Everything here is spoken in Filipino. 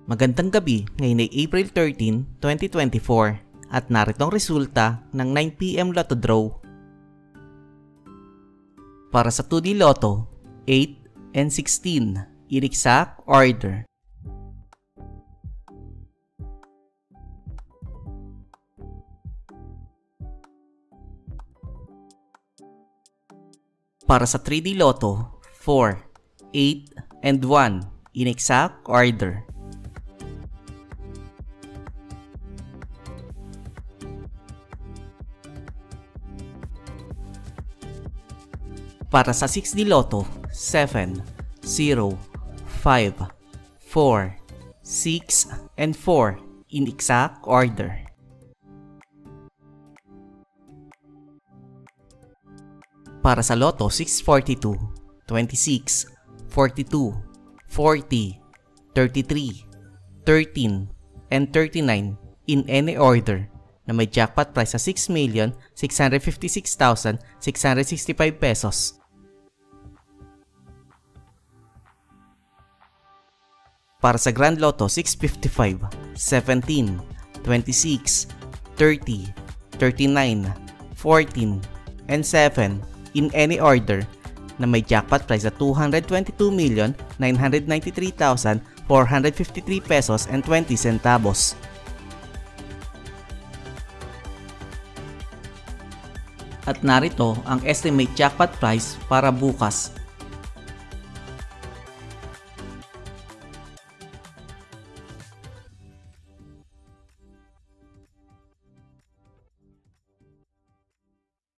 Magandang gabi, ngayon ay April 13, 2024 at narito ang resulta ng 9 PM Lotto Draw. Para sa 2D Lotto, 8 and 16 in exact order. Para sa 3D Lotto, 4, 8 and 1 in exact order. Para sa 6D Lotto, 7, 0, 5, 4, 6, and 4 in exact order. Para sa Lotto 642, 26, 42, 40, 33, 13, and 39 in any order na may jackpot price sa 6,656,665 pesos. Para sa Grand Lotto 655, 17, 26, 30, 39, 14, and 7 in any order na may jackpot price sa 222,993,453 pesos and 20 centavos. At narito ang estimate jackpot price para bukas,